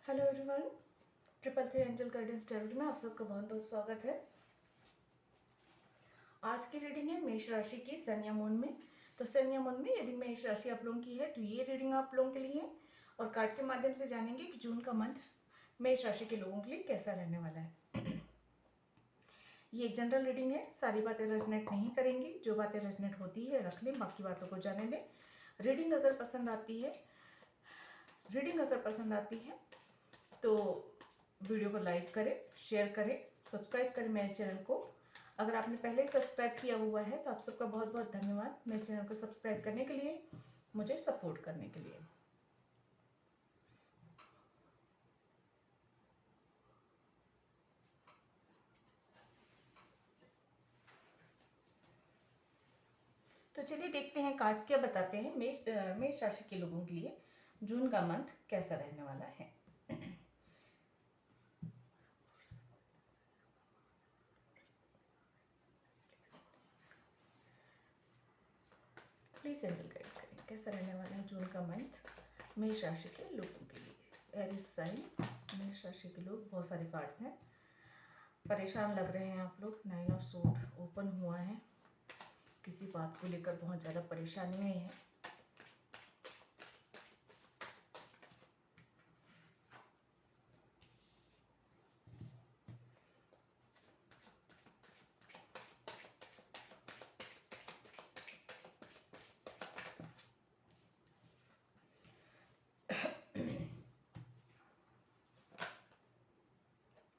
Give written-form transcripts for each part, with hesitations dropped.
Hello everyone, 333 angel guidance tarot में आप सबका बहुत बहुत स्वागत है। आज की रीडिंग है मेष राशि की सन या मून में। तो सन या मून में यदि मेष राशि आप लोगों की है तो ये रीडिंग आप लोगों के लिए है और कार्ड के माध्यम से जानेंगे कि जून का मंथ मेष राशि के लोगों के लिए कैसा रहने वाला है। ये एक जनरल रीडिंग है, सारी बातें रेजोनेट नहीं करेंगी, जो बातें रेजोनेट होती है रख लें, बाकी बातों को जाने दें। रीडिंग अगर पसंद आती है तो वीडियो को लाइक करें, शेयर करें, सब्सक्राइब करें मेरे चैनल को। अगर आपने पहले ही सब्सक्राइब किया हुआ है तो आप सबका बहुत बहुत धन्यवाद मेरे चैनल को सब्सक्राइब करने के लिए, मुझे सपोर्ट करने के लिए। तो चलिए देखते हैं कार्ड्स क्या बताते हैं मेष राशि के लोगों के लिए जून का मंथ कैसा रहने वाला है। प्लीज एंजल गाइड करें कैसा रहने वाला है जून का मंथ मेष राशि के लोगों के लिए। एरिस साइन, मेष राशि के लोग, बहुत सारे कार्ड्स हैं। परेशान लग रहे हैं आप लोग। 9 ऑफ सूट ओपन हुआ है, किसी बात को लेकर बहुत ज़्यादा परेशानी में है।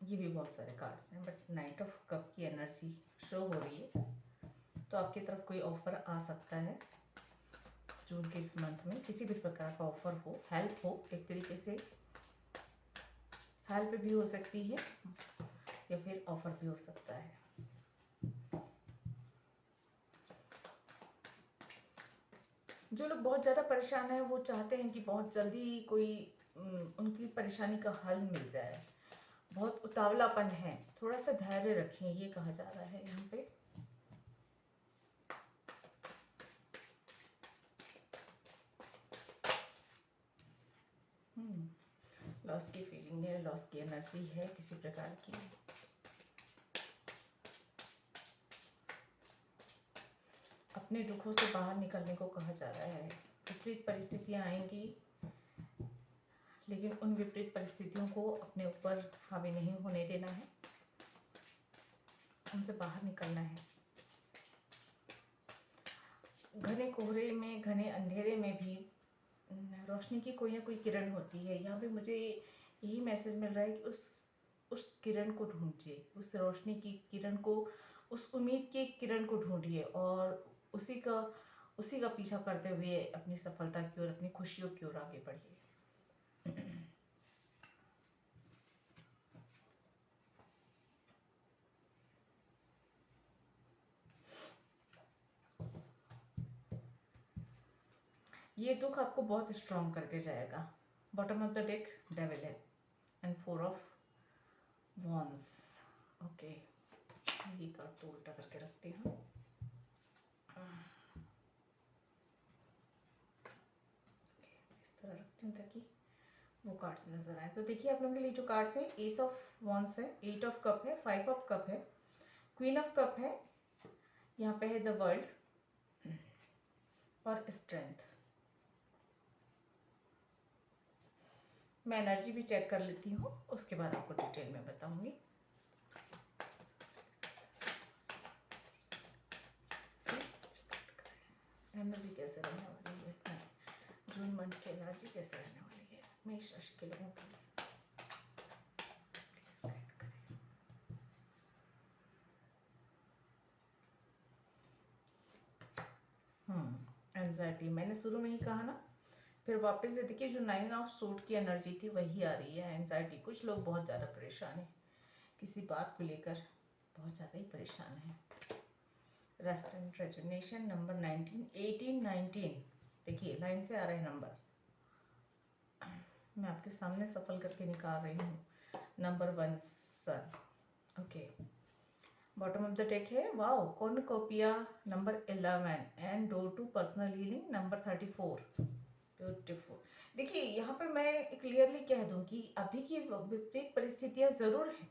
ये भी बहुत सारे कार्ड्स हैं बट नाइट ऑफ कप की एनर्जी शो हो रही है, तो आपकी तरफ कोई ऑफर आ सकता है जून के इस मंथ में। किसी भी प्रकार का ऑफर हो, हेल्प हो, एक तरीके से हेल्प भी हो सकती है या फिर ऑफर भी हो सकता है। जो लोग बहुत ज़्यादा परेशान हैं वो चाहते हैं कि बहुत जल्दी कोई उनकी परेशानी का हल मिल जाए। बहुत उतावलापन है, थोड़ा सा धैर्य रखें, ये कहा जा रहा है यहाँ पे। लॉस की फीलिंग है, लॉस की एनर्जी है किसी प्रकार की। अपने दुखों से बाहर निकलने को कहा जा रहा है। विपरीत परिस्थितियां आएंगी, लेकिन उन विपरीत परिस्थितियों को अपने ऊपर हावी नहीं होने देना है, उनसे बाहर निकलना है। घने कोहरे में, घने अंधेरे में भी रोशनी की कोई ना कोई किरण होती है। यहाँ पे मुझे यही मैसेज मिल रहा है कि उस किरण को ढूंढिए, उस रोशनी की किरण को, उस उम्मीद की किरण को ढूंढिए और उसी का पीछा करते हुए अपनी सफलता की ओर, अपनी खुशियों की ओर आगे बढ़िए। ये दुख आपको बहुत स्ट्रॉन्ग करके जाएगा। Bottom of the deck devil है एंड 4 ऑफ वॉन्स। ओके, ये कार्ड तो उल्टा करके रखती हूँ। इस तरह रखती हूँ ताकि वो कार्ड्स नजर आए। तो देखिए आप लोगों के लिए जो कार्ड्स है, एस ऑफ वॉन्स है, 8 ऑफ कप है, 5 ऑफ कप है, क्वीन ऑफ कप है, यहाँ पे है द वर्ल्ड और स्ट्रेंथ। मैं एनर्जी भी चेक कर लेती हूँ, उसके बाद आपको डिटेल में बताऊंगी। एनर्जी कैसे रहने वाली है जून मंथ की, एनर्जी कैसे रहने वाली है मेष राशि के लोगों के लिए। एंजाइटी मैंने शुरू में ही कहा ना, फिर वापस से देखिए जो 9 ऑफ सूट की एनर्जी थी वही आ रही है, एंजाइटी। कुछ लोग बहुत ज़्यादा परेशान हैं, किसी बात को लेकर बहुत ज़्यादा ही परेशान हैं। Rest and resignation, number 19, 18, 19। देखिए लाइन से आ रहे हैं नंबर्स, मैं आपके सामने सफल करके निकाल रही हूँ। Number 1 sun, okay. Bottom of the deck है wow cornucopia, number 11 and door to personal healing, number 34। Beautiful. देखिए यहाँ पे मैं क्लियरली कह दूं कि अभी की विपरीत परिस्थितियां जरूर हैं,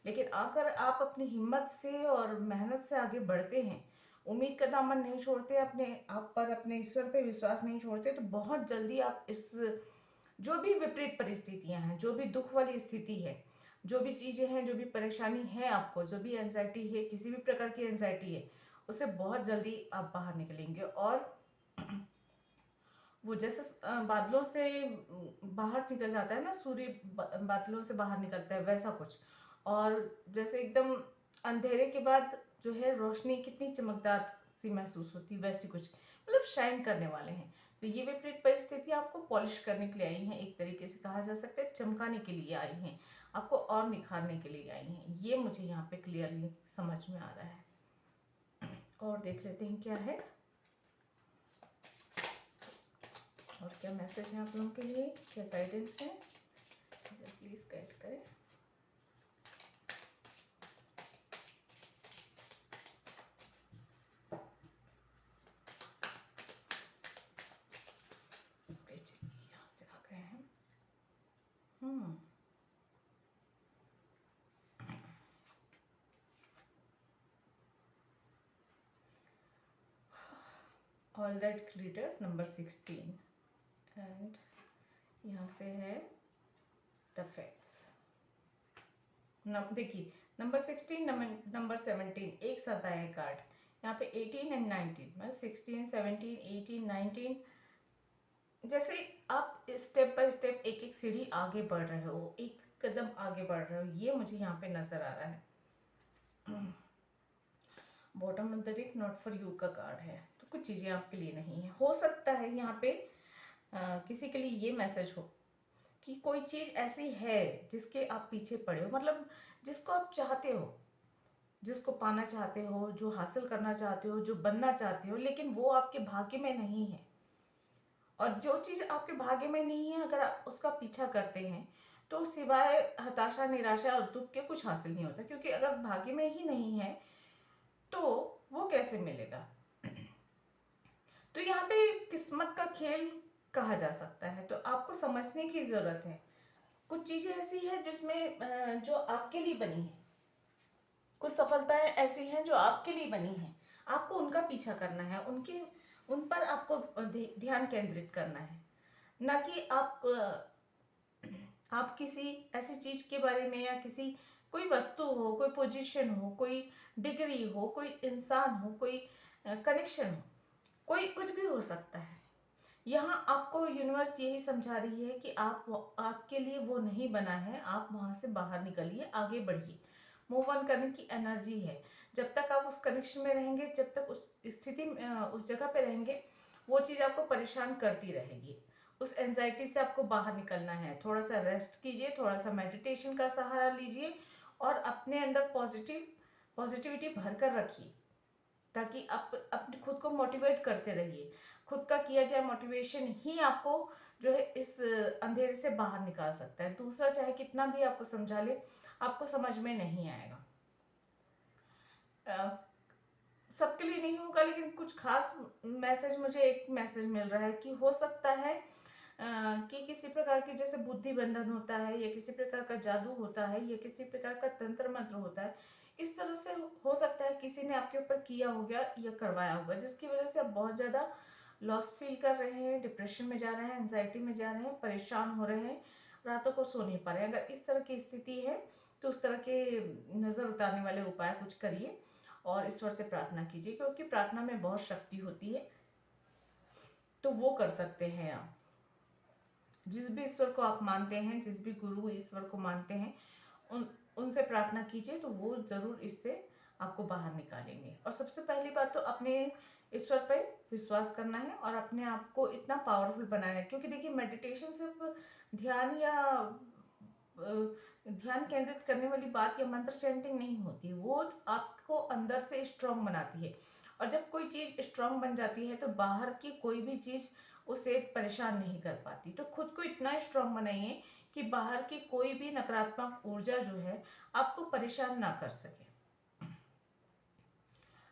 लेकिन अगर आप अपनी हिम्मत से और मेहनत से आगे बढ़ते हैं, उम्मीद का दामन नहीं छोड़ते, अपने आप पर, अपने ईश्वर पे विश्वास नहीं छोड़ते, तो बहुत जल्दी आप इस जो भी विपरीत परिस्थितियां हैं, जो भी दुख वाली स्थिति है, जो भी चीजें हैं, जो भी परेशानी है आपको, जो भी एंजाइटी है, किसी भी प्रकार की एंजाइटी है, उससे बहुत जल्दी आप बाहर निकलेंगे। और वो जैसे बादलों से बाहर निकल जाता है ना, सूर्य बादलों से बाहर निकलता है, वैसा कुछ। और जैसे एकदम अंधेरे के बाद जो है रोशनी कितनी चमकदार सी महसूस होती है, वैसी कुछ, मतलब शाइन करने वाले हैं। तो ये विपरीत परिस्थिति आपको पॉलिश करने के लिए आई हैं, एक तरीके से कहा जा सकता है चमकाने के लिए आई हैं, आपको और निखारने के लिए आई हैं। ये मुझे यहाँ पे क्लियरली समझ में आ रहा है। और देख लेते हैं क्या है और क्या मैसेज है आप लोगों के लिए, क्या गाइडेंस है, प्लीज गाइड करें। यहाँ से आ गए हैं। All that glitters number 16 and यहाँ से है द फैक्ट्स। देखिए नंबर 16 नंबर 17 एक साथ आया है कार्ड। यहाँ पे 18 एंड 19, मतलब 16 17 18 19, जैसे आप स्टेप बाय स्टेप एक एक सीढ़ी आगे बढ़ रहे हो, एक कदम आगे बढ़ रहे हो, ये मुझे यहाँ पे नजर आ रहा है। Bottom of the deck not for you का कार्ड है, तो कुछ चीजें आपके लिए नहीं है। हो सकता है यहाँ पे किसी के लिए ये मैसेज हो कि कोई चीज ऐसी है जिसके आप पीछे पड़े हो, मतलब जिसको आप चाहते हो, जिसको पाना चाहते हो, जो हासिल करना चाहते हो, जो बनना चाहते हो, लेकिन वो आपके भाग्य में नहीं है। और जो चीज आपके भाग्य में नहीं है, अगर आप उसका पीछा करते हैं तो सिवाय हताशा, निराशा और दुख के कुछ हासिल नहीं होता, क्योंकि अगर भाग्य में ही नहीं है तो वो कैसे मिलेगा। तो यहाँ पे किस्मत का खेल कहा जा सकता है, तो आपको समझने की जरूरत है। कुछ चीजें ऐसी है जिसमें जो आपके लिए बनी है, कुछ सफलताएं ऐसी हैं जो आपके लिए बनी हैं, आपको उनका पीछा करना है, उनके उन पर आपको ध्यान केंद्रित करना है, ना कि आप किसी ऐसी चीज के बारे में, या किसी कोई वस्तु हो, कोई पोजीशन हो, कोई डिग्री हो, कोई इंसान हो, कोई कनेक्शन हो, कोई कुछ भी हो सकता है। यहाँ आपको यूनिवर्स यही समझा रही है कि आपके लिए वो नहीं बना है, आप वहां से बाहर निकलिए, आगे बढ़िए, मूव ऑन करने की एनर्जी है। जब तक आप उस कनेक्शन में रहेंगे, जब तक उस स्थिति उस जगह पे रहेंगे, वो चीज आपको परेशान करती रहेगी। उस एंजाइटी से आपको बाहर निकलना है। थोड़ा सा रेस्ट कीजिए, थोड़ा सा मेडिटेशन का सहारा लीजिए और अपने अंदर पॉजिटिविटी भर कर रखिए, ताकि आप अपने खुद को मोटिवेट करते रहिए। खुद का किया गया मोटिवेशन ही आपको जो है इस अंधेरे से बाहर निकाल सकता है। दूसरा चाहे कितना भी आपको समझा ले, आपको समझ में नहीं आएगा। सबके लिए नहीं होगा, लेकिन कुछ खास मैसेज, मुझे एक मैसेज मिल रहा है कि हो सकता है कि किसी प्रकार की जैसे बुद्धि बंधन होता है, या किसी प्रकार का जादू होता है, या किसी प्रकार का तंत्र मंत्र होता है, इस तरह से हो सकता है किसी ने आपके ऊपर किया होगा या करवाया होगा, जिसकी वजह से आप बहुत ज्यादा लॉस फील कर रहे हैं, डिप्रेशन में जा रहे हैं, एंजाइटी में जा रहे हैं, परेशान हो रहे हैं, रातों को सो नहीं पा रहे हैं। अगर इस तरह की स्थिति है तो उस तरह के नजर उतारने वाले उपाय कुछ करिए और ईश्वर से प्रार्थना कीजिए, क्योंकि प्रार्थना में बहुत शक्ति होती है, तो वो कर सकते हैं आप। जिस भी ईश्वर को आप मानते हैं, जिस भी गुरु ईश्वर को मानते हैं, उनसे प्रार्थना कीजिए, तो वो जरूर इससे आपको बाहर निकालेंगे। और सबसे पहली बात तो अपने ईश्वर पे विश्वास करना है और अपने आप को इतना पावरफुल बनाना है, क्योंकि देखिए मेडिटेशन सिर्फ ध्यान या ध्यान केंद्रित करने वाली बात या मंत्र चैंटिंग नहीं होती, वो आपको अंदर से स्ट्रांग बनाती है। और जब कोई चीज स्ट्रांग बन जाती है तो बाहर की कोई भी चीज उसे परेशान नहीं कर पाती। तो खुद को इतना स्ट्रांग बनाइए कि बाहर की कोई भी नकारात्मक ऊर्जा जो है आपको परेशान ना कर सके।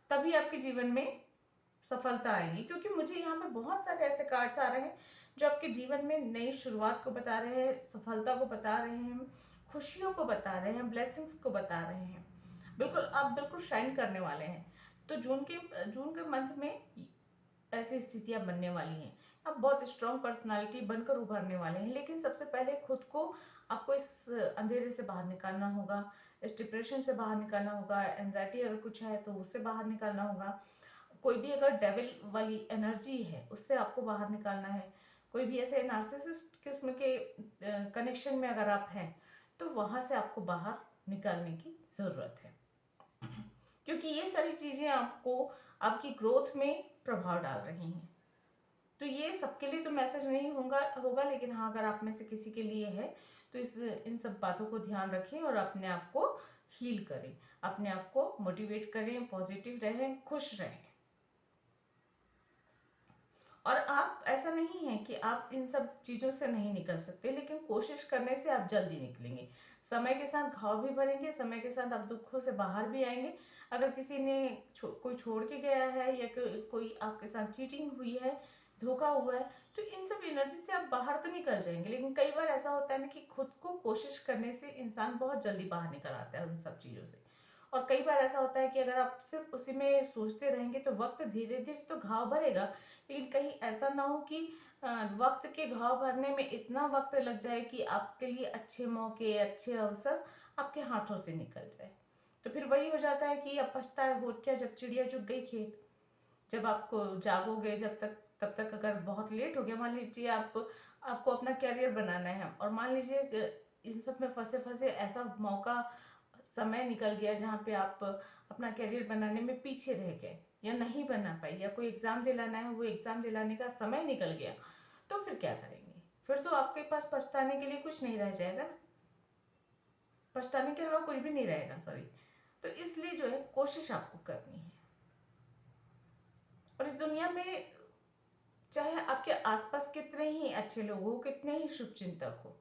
तभी आपके जीवन में सफलता आएगी, क्योंकि मुझे यहाँ पे बहुत सारे ऐसे कार्ड्स आ रहे हैं जो आपके जीवन में नई शुरुआत को बता रहे हैं, सफलता को बता रहे हैं, खुशियों को बता रहे हैं, ब्लेसिंग्स को बता रहे हैं। बिल्कुल आप बिल्कुल शाइन करने वाले हैं। तो जून के मंथ में ऐसी स्थितियां बनने वाली हैं। आप बहुत स्ट्रॉन्ग पर्सनालिटी बनकर उभरने वाले हैं, लेकिन सबसे पहले खुद को आपको इस अंधेरे से बाहर निकालना होगा, इस डिप्रेशन से बाहर निकालना होगा, एंजाइटी अगर कुछ है तो उससे बाहर निकालना होगा। कोई भी अगर डेविल वाली एनर्जी है उससे आपको बाहर निकालना है। कोई भी ऐसे नार्सिसिस्ट किस्म के कनेक्शन में अगर आप हैं तो वहां से आपको बाहर निकालने की जरूरत है, क्योंकि ये सारी चीजें आपको आपकी ग्रोथ में प्रभाव डाल रही हैं। तो ये सबके लिए तो मैसेज नहीं होगा, लेकिन हाँ अगर आप में से किसी के लिए है तो इन सब बातों को ध्यान रखें और अपने आप को हील करें, अपने आप को मोटिवेट करें, पॉजिटिव रहें, खुश रहें। और आप ऐसा नहीं है कि आप इन सब चीजों से नहीं निकल सकते, लेकिन कोशिश करने से आप जल्दी निकलेंगे। समय के साथ घाव भी भरेंगे, समय के साथ आप दुखों से बाहर भी आएंगे। अगर किसी ने कोई छोड़ के गया है या कोई आपके साथ चीटिंग हुई है, धोखा हुआ है, तो इन सब एनर्जी से आप बाहर तो निकल जाएंगे। लेकिन कई बार ऐसा होता है ना कि खुद को कोशिश करने से इंसान बहुत जल्दी बाहर निकल आता है उन सब चीजों से। और कई बार ऐसा होता है कि अगर आप सिर्फ उसी में सोचते रहेंगे तो वक्त धीरे धीरे तो घाव भरेगा, लेकिन कहीं ऐसा ना हो कि वक्त के घाव भरने में इतना वक्त लग जाए कि आपके लिए अच्छे मौके, अच्छे अवसर आपके हाथों से निकल जाए। तो फिर वही हो जाता है कि अब पछताए होत क्या जब चिड़िया चुग गई खेत। जब आपको जागोगे जब तक तब तक अगर बहुत लेट हो गया, मान लीजिए आपको अपना कैरियर बनाना है और मान लीजिए इन सब में फंसे फंसे ऐसा मौका समय निकल गया जहाँ पे आप अपना करियर बनाने में पीछे रह गए या नहीं बना पाई, या कोई एग्जाम दिलाना है वो एग्जाम दिलाने का समय निकल गया, तो फिर क्या करेंगे? फिर तो आपके पास पछताने के लिए कुछ नहीं रह जाएगा ना, पछताने के अलावा कुछ भी नहीं रहेगा, सॉरी। तो इसलिए जो है कोशिश आपको करनी है। और इस दुनिया में चाहे आपके आसपास कितने ही अच्छे लोग हो, कितने ही शुभ चिंतक हो,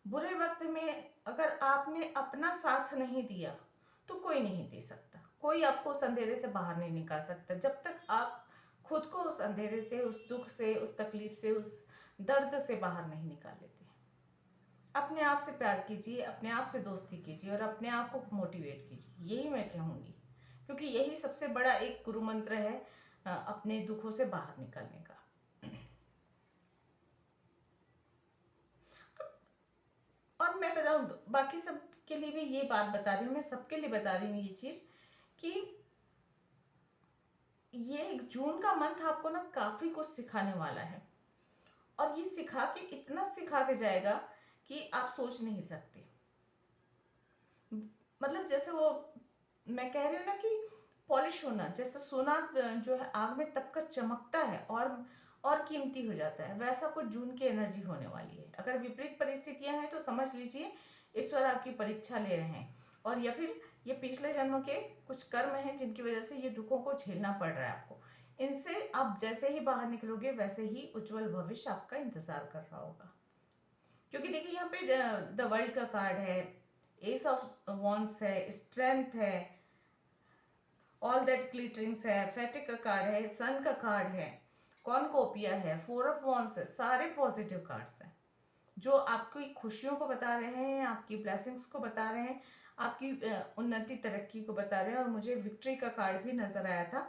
बुरे वक्त में अगर आपने अपना साथ नहीं दिया तो कोई नहीं दे सकता। कोई आपको उस अंधेरे से बाहर नहीं निकाल सकता जब तक आप खुद को उस अंधेरे से, उस दुख से, उस तकलीफ से, उस दर्द से बाहर नहीं निकाल लेते। अपने आप से प्यार कीजिए, अपने आप से दोस्ती कीजिए और अपने आप को मोटिवेट कीजिए, यही मैं कहूंगी, क्योंकि यही सबसे बड़ा एक गुरु मंत्र है अपने दुखों से बाहर निकलने का। और मैं बताऊं बाकी सब के लिए भी ये बात बता रही हूँ, मैं सबके लिए बता रही हूँ ये चीज कि ये जून का मंथ आपको ना काफी कुछ सिखाने वाला है। और ये सिखा के इतना सिखा के जाएगा कि आप सोच नहीं सकते। मतलब जैसे वो मैं कह रही हूँ ना कि पॉलिश होना, जैसे सोना जो है आग में तब कर चमकता है और कीमती हो जाता है, वैसा कुछ जून की एनर्जी होने वाली है। अगर विपरीत परिस्थितियां हैं तो समझ लीजिए ईश्वर आपकी परीक्षा ले रहे हैं, और या फिर ये पिछले जन्म के कुछ कर्म हैं जिनकी वजह से ये दुखों को झेलना पड़ रहा है आपको। इनसे आप जैसे ही बाहर निकलोगे वैसे ही उज्जवल भविष्य आपका इंतजार कर रहा होगा। क्योंकि देखिए यहाँ पे द वर्ल्ड का कार्ड है, एस ऑफ वॉन्ड्स है, स्ट्रेंथ है, ऑल दैट ग्लिटरिंग्स है, फेटिक का कार्ड है, सन का कार्ड है, कॉनकोपिया है, फोर ऑफ वॉन्ड्स है, सारे पॉजिटिव कार्ड्स हैं जो आपकी खुशियों को बता रहे हैं, आपकी ब्लेसिंग्स को बता रहे हैं, आपकी उन्नति तरक्की को बता रहे हैं। और मुझे विक्ट्री का कार्ड भी नजर आया था,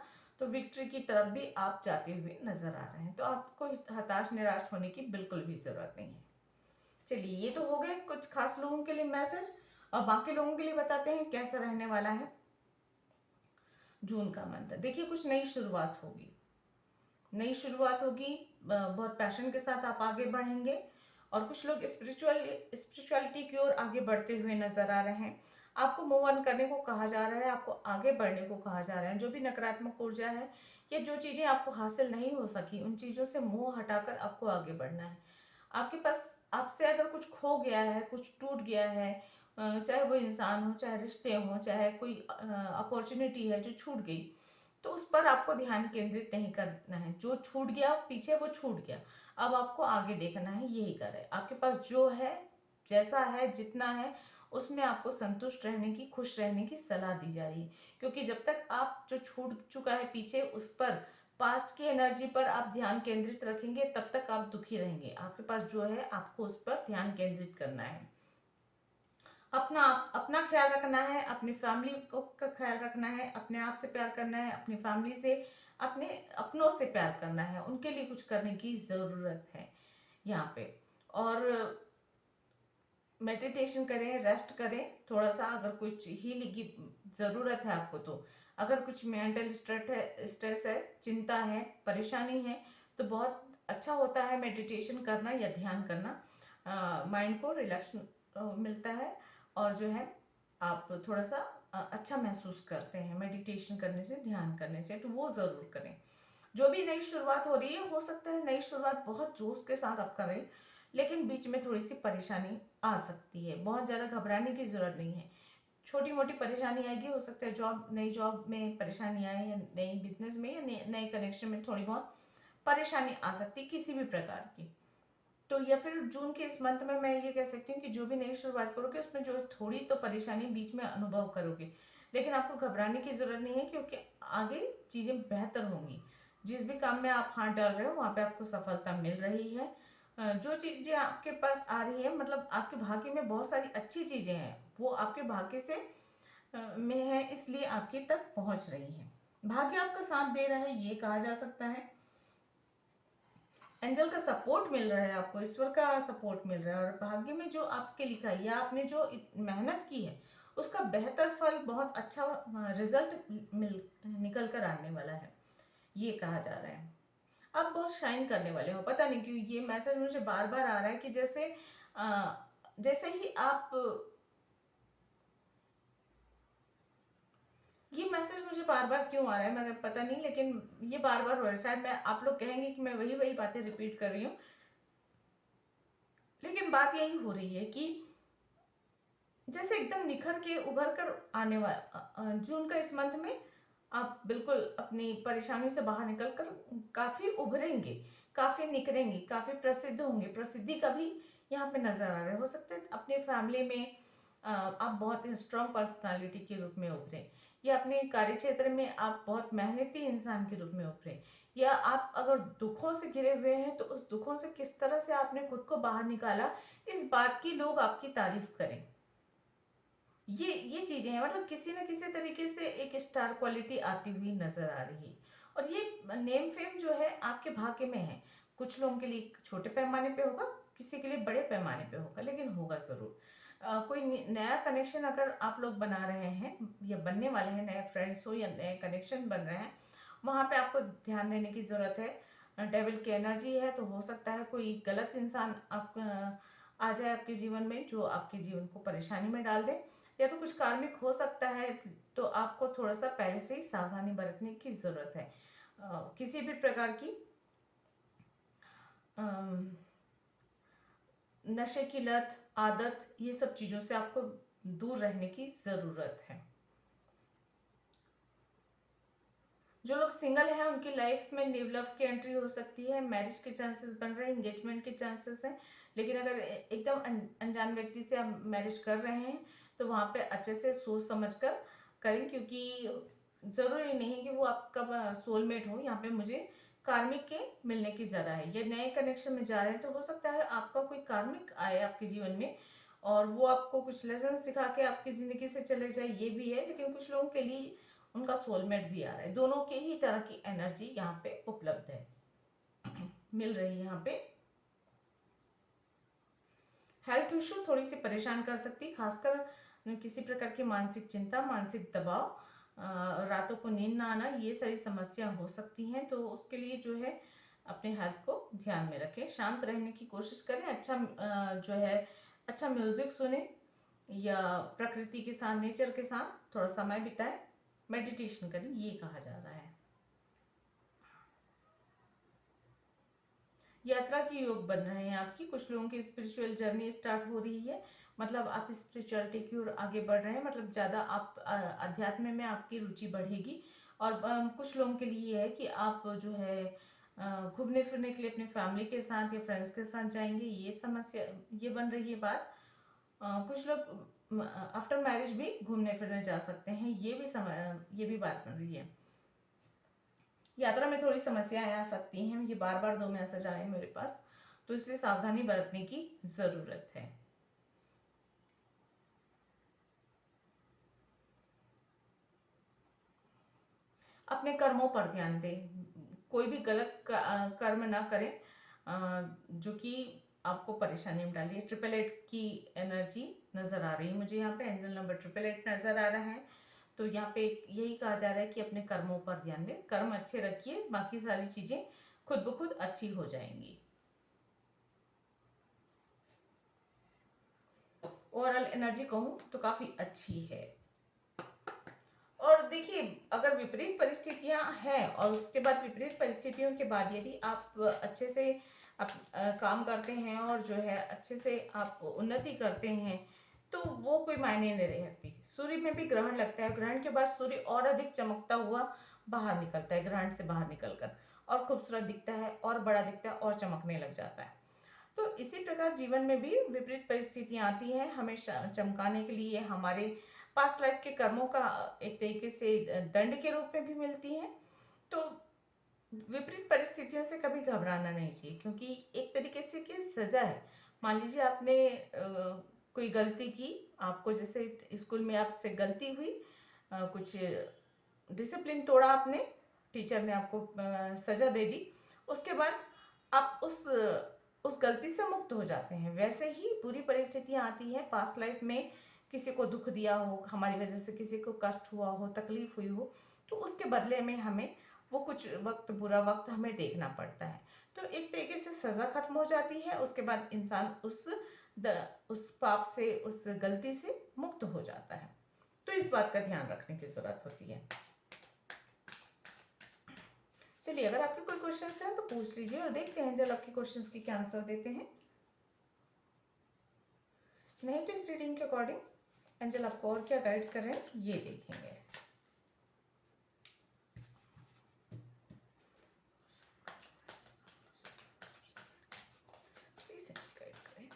तो विक्ट्री की तरफ भी आप जाते हुए नजर आ रहे हैं। तो आपको हताश निराश होने की बिल्कुल भी जरूरत नहीं है। चलिए ये तो हो गए कुछ खास लोगों के लिए मैसेज, और बाकी लोगों के लिए बताते हैं कैसा रहने वाला है जून का मंथ। देखिए कुछ नई शुरुआत होगी, नई शुरुआत होगी, बहुत पैशन के साथ आप आगे बढ़ेंगे। और कुछ लोग स्पिरिचुअलिटी की ओर आगे बढ़ते हुए नजर आ रहे हैं। आपको मूव ऑन करने को कहा जा रहा है, आपको आगे बढ़ने को कहा जा रहा है। जो भी नकारात्मक ऊर्जा है या जो चीजें आपको हासिल नहीं हो सकी, उन चीजों से मुंह हटाकर आपको आगे बढ़ना है। आपके पास आपसे अगर कुछ खो गया है, कुछ टूट गया है, चाहे वो इंसान हो, चाहे रिश्ते हो, चाहे कोई अपॉर्चुनिटी है जो छूट गई, तो उस पर आपको ध्यान केंद्रित नहीं करना है। जो छूट गया पीछे वो छूट गया, अब आपको आगे देखना है, यही कर है। आपके पास जो है, जैसा है, जितना है, उसमें आपको संतुष्ट रहने की, खुश रहने की सलाह दी जा रही है। क्योंकि जब तक आप जो छूट चुका है पीछे उस पर पास्ट की एनर्जी पर आप ध्यान केंद्रित रखेंगे तब तक आप दुखी रहेंगे। आपके पास जो है आपको उस पर ध्यान केंद्रित करना है, अपना अपना ख्याल रखना है, अपनी फैमिली को का ख्याल रखना है, अपने आप से प्यार करना है, अपनी फैमिली से, अपने अपनों से प्यार करना है, उनके लिए कुछ करने की जरूरत है यहाँ पे। और मेडिटेशन करें, रेस्ट करें थोड़ा सा, अगर कुछ हीलिंग की जरूरत है आपको तो, अगर कुछ मेंटल स्ट्रेस है, चिंता है, परेशानी है, तो बहुत अच्छा होता है मेडिटेशन करना या ध्यान करना। माइंड को रिलैक्स मिलता है और जो है आप थोड़ा सा अच्छा महसूस करते हैं मेडिटेशन करने से, ध्यान करने से, तो वो जरूर करें। जो भी नई शुरुआत हो रही है, हो सकता है नई शुरुआत बहुत जोश के साथ आप करें, लेकिन बीच में थोड़ी सी परेशानी आ सकती है। बहुत ज़्यादा घबराने की ज़रूरत नहीं है, छोटी मोटी परेशानी आएगी। हो सकता है नई जॉब में परेशानी आए, या नई बिजनेस में, या नए कनेक्शन में थोड़ी बहुत परेशानी आ सकती है किसी भी प्रकार की। तो या फिर जून के इस मंथ में मैं ये कह सकती हूँ कि जो भी नई शुरुआत करोगे उसमें जो थोड़ी तो परेशानी बीच में अनुभव करोगे, लेकिन आपको घबराने की जरूरत नहीं है, क्योंकि आगे चीजें बेहतर होंगी। जिस भी काम में आप हाथ डाल रहे हो वहां पे आपको सफलता मिल रही है। जो चीजें आपके पास आ रही है, मतलब आपके भाग्य में बहुत सारी अच्छी चीजें हैं, वो आपके भाग्य से में है, इसलिए आपके तक पहुंच रही है। भाग्य आपका साथ दे रहा है, ये कहा जा सकता है। एंजल का सपोर्ट मिल रहा है आपको, ईश्वर का सपोर्ट मिल रहा है, और भाग्य में जो आपके लिखा है या आपने जो मेहनत की है उसका बेहतर फल, बहुत अच्छा रिजल्ट मिल निकल कर आने वाला है, ये कहा जा रहा है। आप बहुत शाइन करने वाले हो। पता नहीं क्यों ये मैसेज मुझे बार बार आ रहा है कि जैसे ही आप, ये मैसेज मुझे बार बार क्यों आ रहा है मैंने पता नहीं, लेकिन ये बार बार हो रहा है। शायद मैं, आप लोग कहेंगे कि मैं वही वही बातें रिपीट कर रही हूँ, लेकिन बात यही हो रही है कि जैसे एकदम निखर के उभर कर आने वाला जून का इस मंथ में आप बिल्कुल अपनी परेशानियों से बाहर निकल कर काफी उभरेंगे, काफी निखरेंगे, काफी प्रसिद्ध होंगे। प्रसिद्धि का भी यहाँ पे नजर आ रहा है। हो सकता है अपने फैमिली में आप बहुत स्ट्रांग पर्सनालिटी के रूप में उभरे, या अपने कार्य क्षेत्र में आप बहुत मेहनती इंसान के रूप में उभरे, या आप अगर दुखों से घिरे हुए हैं तो उस दुखों से किस तरह से आपने खुद को बाहर निकाला, इस बात की लोग आपकी तारीफ करें। ये चीजें हैं, मतलब किसी न किसी तरीके से एक स्टार क्वालिटी आती हुई नजर आ रही है। और ये नेम फेम जो है आपके भाग्य में है। कुछ लोगों के लिए छोटे पैमाने पे होगा, किसी के लिए बड़े पैमाने पे होगा, लेकिन होगा जरूर। कोई नया कनेक्शन अगर आप लोग बना रहे हैं या बनने वाले हैं, नए फ्रेंड्स हो या नए कनेक्शन बन रहे हैं, वहां पे आपको ध्यान देने की जरूरत है। डेविल की एनर्जी है, तो हो सकता है कोई गलत इंसान आप आ जाए आपके जीवन में, जो आपके जीवन को परेशानी में डाल दे, या तो कुछ कार्मिक हो सकता है। तो आपको थोड़ा सा पहले से ही सावधानी बरतने की जरूरत है। किसी भी प्रकार की अम, नशे की लत, आदत, ये सब चीजों से आपको दूर रहने की जरूरत है। जो लोग सिंगल हैं उनकी लाइफ में न्यू लव की एंट्री हो सकती है, मैरिज के चांसेस बन रहे हैं, एंगेजमेंट के चांसेस हैं। लेकिन अगर एकदम अनजान व्यक्ति से आप मैरिज कर रहे हैं तो वहां पे अच्छे से सोच समझ कर करें, क्योंकि जरूरी नहीं कि वो आपका सोलमेट हो। यहाँ पे मुझे कार्मिक के मिलने की जगह है। ये नए कनेक्शन में जा रहे हैं तो हो सकता है आपका कोई कार्मिक आए आपके जीवन में और वो आपको कुछ लेसन सिखा के आपकी जिंदगी से चले जाए, ये भी है। लेकिन कुछ लोगों के लिए उनका सोलमेट भी आ रहा है। दोनों के ही तरह की एनर्जी यहाँ पे उपलब्ध है, मिल रही है यहाँ पे। हेल्थ इश्यू थोड़ी सी परेशान कर सकती है, खासकर किसी प्रकार की मानसिक चिंता, मानसिक दबाव, रातों को नींद ना आना, ये सारी समस्या हो सकती हैं। तो उसके लिए जो है अपने हेल्थ को ध्यान में रखें, शांत रहने की कोशिश करें, अच्छा जो है अच्छा म्यूजिक सुने, या प्रकृति के साथ, नेचर के साथ थोड़ा समय बिताएं, मेडिटेशन करें, ये कहा जा रहा है। यात्रा के योग बन रहे हैं आपकी। कुछ लोगों की स्पिरिचुअल जर्नी स्टार्ट हो रही है, मतलब आप स्पिरिचुअलिटी की ओर आगे बढ़ रहे हैं, मतलब ज्यादा आप अध्यात्म में आपकी रुचि बढ़ेगी। और कुछ लोगों के लिए ये है कि आप जो है घूमने फिरने के लिए अपने फैमिली के साथ या फ्रेंड्स के साथ जाएंगे, ये समस्या, ये बन रही है बात। कुछ लोग आफ्टर मैरिज भी घूमने फिरने जा सकते हैं, ये भी बात बन रही है। यात्रा में थोड़ी समस्याएं आ सकती हैं, ये बार बार 2 मैसेज आए मेरे पास, तो इसलिए सावधानी बरतने की जरूरत है। अपने कर्मों पर ध्यान दें, कोई भी गलत कर्म ना करें जो कि आपको परेशानी में डालिए। 888 की एनर्जी नजर आ रही है मुझे यहाँ पे, एंजल नंबर 888 नजर आ रहा है। तो यहाँ पे यही कहा जा रहा है कि अपने कर्मों पर ध्यान दें, कर्म अच्छे रखिए, बाकी सारी चीजें खुद ब खुद अच्छी हो जाएंगी। ओवरऑल एनर्जी कहूँ तो काफी अच्छी है। और देखिए, अगर विपरीत परिस्थितियां हैं और उसके बाद विपरीत परिस्थितियों के बाद यदि आप अच्छे से काम करते हैं और जो है अच्छे से आप उन्नति करते हैं, तो वो कोई मायने नहीं रखती। सूर्य में भी ग्रहण लगता है, ग्रहण के बाद सूर्य और अधिक चमकता हुआ बाहर निकलता है, ग्रहण से बाहर निकलकर, और खूबसूरत दिखता है और बड़ा दिखता है और चमकने लग जाता है। तो इसी प्रकार जीवन में भी विपरीत परिस्थितियां आती हैं, हमें चमकाने के लिए हमारे पास्ट लाइफ के कर्मों का एक तरीके से दंड के रूप में भी मिलती है। तो विपरीत परिस्थितियों से कभी घबराना नहीं चाहिए, क्योंकि एक तरीके से की सजा है। मान लीजिए आपने कोई गलती की, आपको जैसे स्कूल में आपसे गलती हुई, कुछ डिसिप्लिन तोड़ा आपने, टीचर ने आपको सजा दे दी, उसके बाद आप उस गलती से मुक्त हो जाते हैं। वैसे ही बुरी परिस्थितियां आती है पास्ट लाइफ में, किसी को दुख दिया हो, हमारी वजह से किसी को कष्ट हुआ हो, तकलीफ हुई हो, तो उसके बदले में हमें वो कुछ वक्त, बुरा वक्त हमें देखना पड़ता है। तो एक तरीके से सजा खत्म हो जाती है, उसके बाद इंसान उस पाप से, उस गलती से मुक्त हो जाता है। तो इस बात का ध्यान रखने की जरूरत होती है। चलिए, अगर आपके कोई क्वेश्चंस हैं तो पूछ लीजिए और देखते हैं एंजल आपके क्वेश्चंस की क्या आंसर देते हैं। नहीं तो इस रीडिंग के अकॉर्डिंग एंजल आपको और क्या गाइड कर रहे हैं ये देखेंगे। प्लीज एंजल गाइड करें।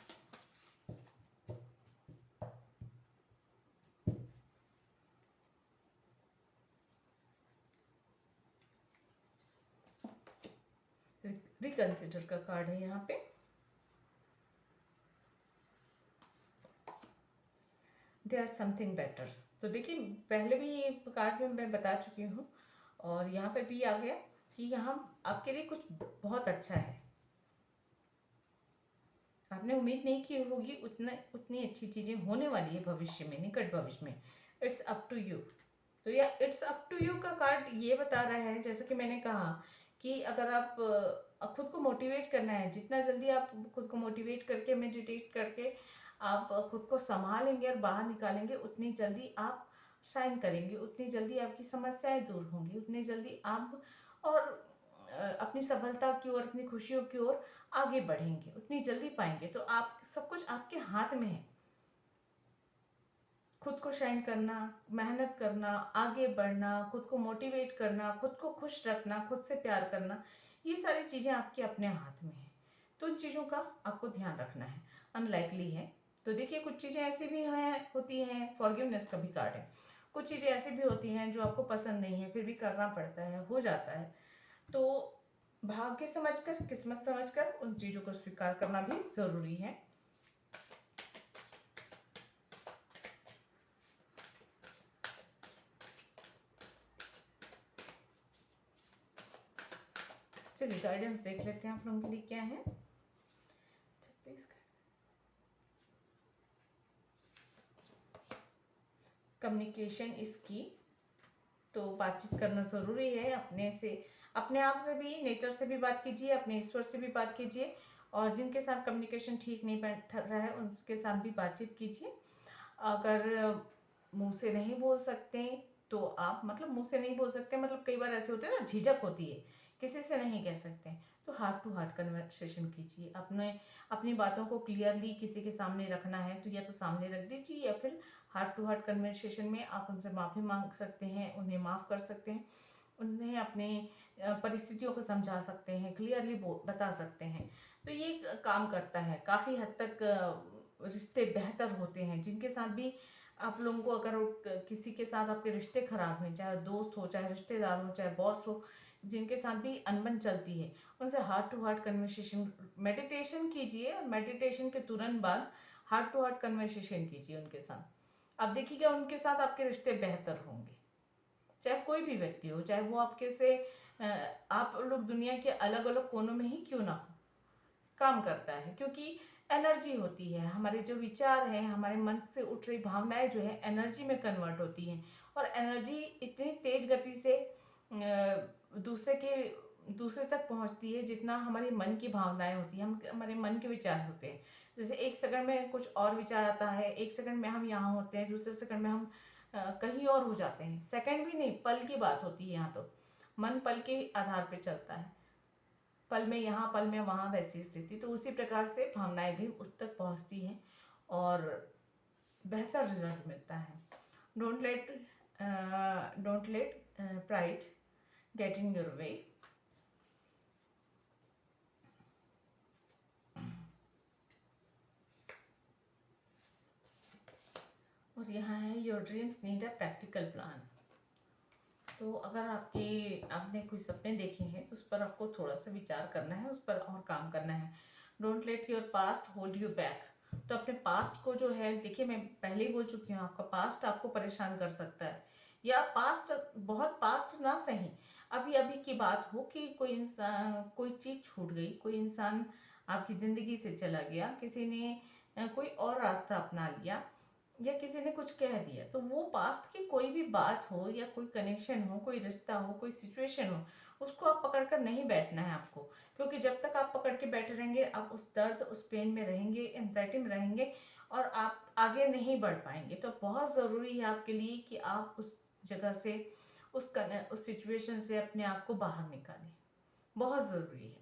रिकंसिडर का कार्ड है यहाँ पे। There something better. तो देखिए, पहले भी ये कार्ड में मैं बता चुकी हूँ और यहाँ पे भी आ गया कि यहाँ आपके लिए कुछ बहुत अच्छा है। आपने उम्मीद नहीं की होगी उतनी अच्छी चीजें होने वाली है भविष्य में, निकट भविष्य में। It's up to you. तो या इट्स अप टू यू का कार्ड ये बता रहा है, जैसे कि मैंने कहा कि अगर आप खुद को मोटिवेट करना है, जितना जल्दी आप खुद को मोटिवेट करके, मेडिटेट करके आप खुद को संभालेंगे और बाहर निकालेंगे, उतनी जल्दी आप शाइन करेंगे, उतनी जल्दी आपकी समस्याएं दूर होंगी, उतनी जल्दी आप और अपनी सफलता की ओर, अपनी खुशियों की ओर आगे बढ़ेंगे, उतनी जल्दी पाएंगे। तो आप सब कुछ आपके हाथ में है। खुद को शाइन करना, मेहनत करना, आगे बढ़ना, खुद को मोटिवेट करना, खुद को खुश रखना, खुद से प्यार करना, ये सारी चीजें आपके अपने हाथ में है। तो उन चीजों का आपको ध्यान रखना है। अनलाइकली है तो देखिए, कुछ चीजें ऐसी भी हैं, होती हैं, फॉरगिवनेस का भी कार्ड है। कुछ चीजें ऐसी भी होती हैं जो आपको पसंद नहीं है, फिर भी करना पड़ता है, हो जाता है। तो भाग्य समझकर, किस्मत समझकर उन चीजों को स्वीकार करना भी जरूरी है। चलिए, गाइडेंस देख लेते हैं आप लोगों के लिए क्या है। कम्युनिकेशन इज की। तो बातचीत करना जरूरी है, अपने से, अपने आप से भी, नेचर से भी बात कीजिए, अपने ईश्वर से भी बात कीजिए, और जिनके साथ कम्युनिकेशन ठीक नहीं बैठ रहा है उनके साथ भी बातचीत कीजिए। अगर मुंह से नहीं बोल सकते तो आप, मतलब मुंह से नहीं बोल सकते, मतलब कई बार ऐसे होते हैं ना, झिझक होती है, किसी से नहीं कह सकते, तो हार्ट टू हार्ट कन्वर्सेशन कीजिए। अपनी बातों को क्लियरली किसी के सामने रखना है तो या तो सामने रख दीजिए, या फिर हार्ट टू हार्ट कन्वर्सेशन में आप उनसे माफ़ी मांग सकते हैं, उन्हें माफ़ कर सकते हैं, उन्हें अपने परिस्थितियों को समझा सकते हैं, क्लियरली बता सकते हैं। तो ये काम करता है, काफ़ी हद तक रिश्ते बेहतर होते हैं। जिनके साथ भी आप लोगों को, अगर किसी के साथ आपके रिश्ते खराब हैं, चाहे दोस्त हो, चाहे रिश्तेदार हो, चाहे बॉस हो, जिनके साथ भी अनबन चलती है उनसे heart to heart conversation, meditation कीजिए और मेडिटेशन के तुरंत बाद हार्ट टू हार्ट कन्वर्सेशन कीजिए उनके साथ। आप देखिएगा उनके साथ आपके रिश्ते बेहतर होंगे। चाहे कोई भी व्यक्ति हो, चाहे वो आपके से आप लोग दुनिया के अलग अलग कोनों में ही क्यों ना हो, काम करता है। क्योंकि एनर्जी होती है, हमारे जो विचार हैं, हमारे मन से उठ रही भावनाएं जो है एनर्जी में कन्वर्ट होती हैं। और एनर्जी इतनी तेज गति से दूसरे तक पहुंचती है जितना हमारे मन की भावनाएं होती हैं, हमारे मन के विचार होते हैं। जैसे एक सेकंड में कुछ और विचार आता है, एक सेकंड में हम यहाँ होते हैं, दूसरे सेकंड में हम कहीं और हो जाते हैं। सेकंड भी नहीं, पल की बात होती है। यहाँ तो मन पल के आधार पर चलता है, पल में यहाँ पल में वहाँ, वैसी स्थिति। तो उसी प्रकार से भावनाएं भी उस तक पहुँचती हैं और बेहतर रिजल्ट मिलता है। Don't let pride get in your way. और यहाँ है your dreams need a practical plan. तो अगर आपने कोई सपने देखे हैं तो उस पर आपको थोड़ा सा विचार करना है, उस पर और काम करना है। Don't let your past hold you back. तो अपने पास्ट को जो है, देखिए मैं पहले ही बोल चुकी हूँ, आपका पास्ट आपको परेशान कर सकता है। या पास्ट, बहुत पास्ट ना सही, अभी अभी की बात हो कि कोई इंसान, कोई चीज़ छूट गई, कोई इंसान आपकी ज़िंदगी से चला गया, किसी ने कोई और रास्ता अपना लिया, या किसी ने कुछ कह दिया, तो वो पास्ट की कोई भी बात हो या कोई कनेक्शन हो, कोई रिश्ता हो, कोई सिचुएशन हो, उसको आप पकड़ कर नहीं बैठना है आपको। क्योंकि जब तक आप पकड़ के बैठे रहेंगे, आप उस दर्द, उस पेन में रहेंगे, एंजाइटी में रहेंगे और आप आगे नहीं बढ़ पाएंगे। तो बहुत ज़रूरी है आपके लिए कि आप उस जगह से, उस सिचुएशन से अपने आप को बाहर निकालें, बहुत ज़रूरी है।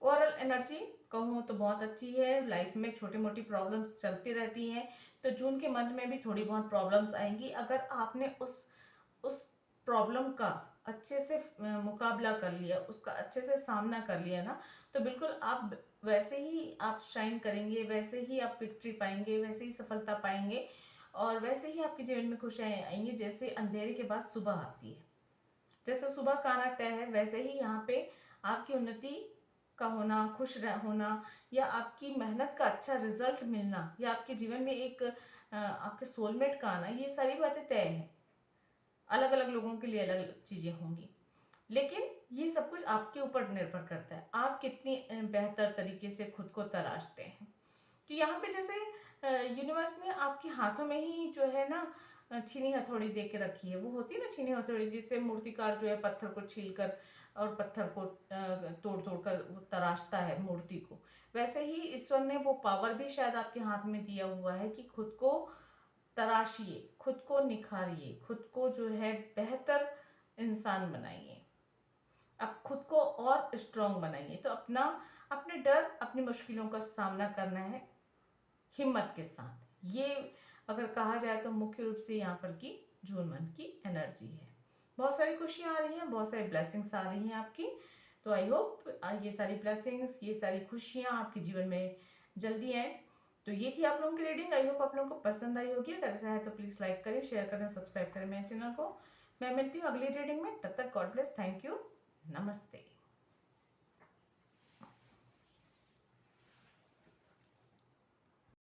ओवरऑल एनर्जी कहूँ तो बहुत अच्छी है। लाइफ में छोटी मोटी प्रॉब्लम्स चलती रहती हैं, तो जून के मंथ में भी थोड़ी बहुत प्रॉब्लम्स आएंगी। अगर आपने उस प्रॉब्लम का अच्छे से मुकाबला कर लिया, उसका अच्छे से सामना कर लिया ना, तो बिल्कुल आप वैसे ही आप शाइन करेंगे, वैसे ही आप विक्ट्री पाएंगे, वैसे ही सफलता पाएंगे और वैसे ही आपके जीवन में खुशियाँ आएंगी। जैसे अंधेरे के बाद सुबह आती है, जैसे सुबह का आना तय है, वैसे ही यहाँ पे आपकी उन्नति का होना, होना, या आपकी मेहनत का अच्छा रिजल्ट मिलना, या आपके जीवन में एक आपके सोलमेट का आना, ये सारी बातें तय हैं। अलग अलग लोगों के लिए अलग अलग चीजें होंगी, लेकिन ये सब कुछ आपके ऊपर निर्भर करता है, आप कितनी बेहतर तरीके से खुद को तराशते हैं। तो यहाँ पे जैसे यूनिवर्स ने आपके हाथों में ही जो है ना छीनी हथौड़ी दे के रखी है। वो होती है ना छीनी हथौड़ी, जिससे मूर्तिकार जो है पत्थर को छीलकर और पत्थर को तोड़ तोड़ कर वो तराशता है मूर्ति को। वैसे ही ईश्वर ने वो पावर भी शायद आपके हाथ में दिया हुआ है कि खुद को तराशिए, खुद को निखारिए, खुद को जो है बेहतर इंसान बनाइए, आप खुद को और स्ट्रांग बनाइए। तो अपने डर, अपनी मुश्किलों का सामना करना है हिम्मत के साथ। ये अगर कहा जाए तो मुख्य रूप से यहाँ पर की जून मंथ की एनर्जी है। बहुत सारी खुशियाँ आ रही हैं, बहुत सारी ब्लेसिंग्स आ रही हैं आपकी। तो आई होप ये सारी ब्लेसिंग्स, ये सारी खुशियाँ आपके जीवन में जल्दी आए। तो ये थी आप लोगों की रीडिंग। आई होप आप लोगों को पसंद आई होगी। अगर ऐसा है तो प्लीज़ लाइक करें, शेयर करें, सब्सक्राइब करें मेरे चैनल को। मैं मिलती हूँ अगली रीडिंग में, तब तक गॉड ब्लेस, थैंक यू, नमस्ते।